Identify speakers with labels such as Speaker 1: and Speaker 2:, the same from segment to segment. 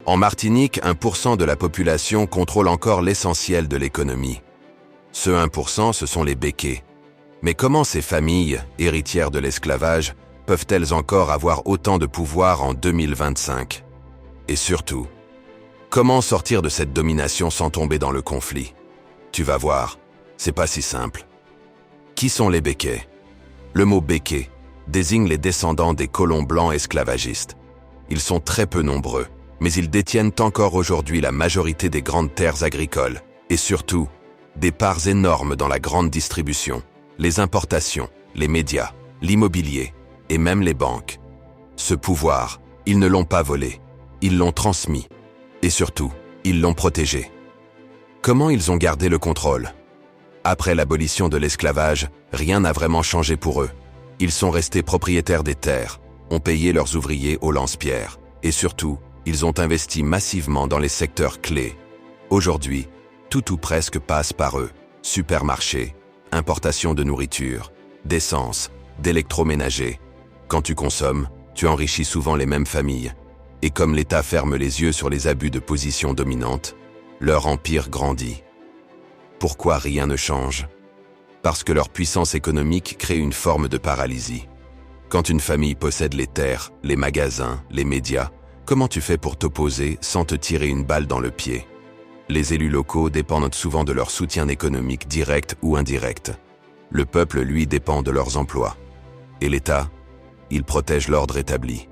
Speaker 1: En Martinique, 1% de la population contrôle encore l'essentiel de l'économie. Ce 1%, ce sont les béquets. Mais comment ces familles, héritières de l'esclavage, peuvent-elles encore avoir autant de pouvoir en 2025? Et surtout, comment sortir de cette domination sans tomber dans le conflit? Tu vas voir, c'est pas si simple. Qui sont les béquets? Le mot béquet désigne les descendants des colons blancs esclavagistes. Ils sont très peu nombreux, mais ils détiennent encore aujourd'hui la majorité des grandes terres agricoles, et surtout, des parts énormes dans la grande distribution, les importations, les médias, l'immobilier, et même les banques. Ce pouvoir, ils ne l'ont pas volé, ils l'ont transmis, et surtout, ils l'ont protégé. Comment ils ont gardé le contrôle? Après l'abolition de l'esclavage, rien n'a vraiment changé pour eux. Ils sont restés propriétaires des terres, ont payé leurs ouvriers au lance-pierre, et surtout, ils ont investi massivement dans les secteurs clés. Aujourd'hui, tout ou presque passe par eux. Supermarchés, importation de nourriture, d'essence, d'électroménager. Quand tu consommes, tu enrichis souvent les mêmes familles. Et comme l'État ferme les yeux sur les abus de position dominante, leur empire grandit. Pourquoi rien ne change? Parce que leur puissance économique crée une forme de paralysie. Quand une famille possède les terres, les magasins, les médias, comment tu fais pour t'opposer sans te tirer une balle dans le pied? Les élus locaux dépendent souvent de leur soutien économique direct ou indirect. Le peuple, lui, dépend de leurs emplois. Et l'État, il protège l'ordre établi.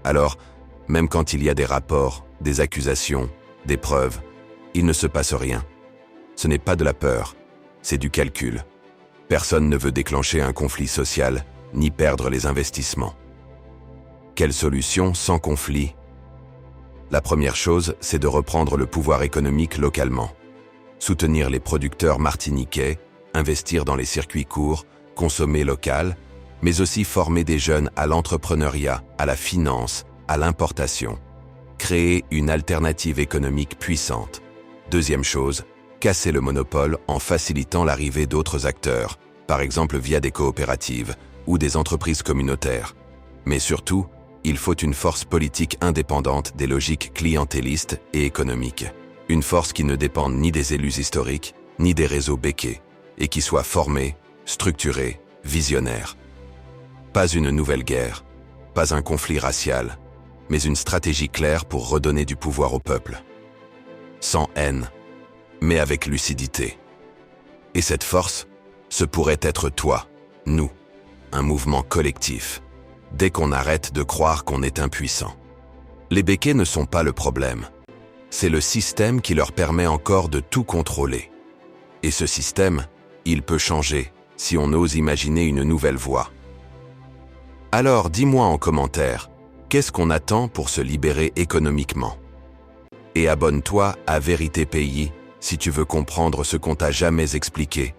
Speaker 1: Alors, même quand il y a des rapports, des accusations, des preuves, il ne se passe rien. Ce n'est pas de la peur, c'est du calcul. Personne ne veut déclencher un conflit social, ni perdre les investissements. Quelle solution sans conflit? La première chose, c'est de reprendre le pouvoir économique localement. Soutenir les producteurs martiniquais, investir dans les circuits courts, consommer local, mais aussi former des jeunes à l'entrepreneuriat, à la finance, à l'importation. Créer une alternative économique puissante. Deuxième chose, casser le monopole en facilitant l'arrivée d'autres acteurs, par exemple via des coopératives ou des entreprises communautaires. Mais surtout, il faut une force politique indépendante des logiques clientélistes et économiques. Une force qui ne dépende ni des élus historiques, ni des réseaux béquets, et qui soit formée, structurée, visionnaire. Pas une nouvelle guerre, pas un conflit racial, mais une stratégie claire pour redonner du pouvoir au peuple. Sans haine, mais avec lucidité. Et cette force, ce pourrait être toi, nous, un mouvement collectif, dès qu'on arrête de croire qu'on est impuissant. Les béquets ne sont pas le problème. C'est le système qui leur permet encore de tout contrôler. Et ce système, il peut changer si on ose imaginer une nouvelle voie. Alors dis-moi en commentaire, qu'est-ce qu'on attend pour se libérer économiquement? Et abonne-toi à Vérité Pays si tu veux comprendre ce qu'on t'a jamais expliqué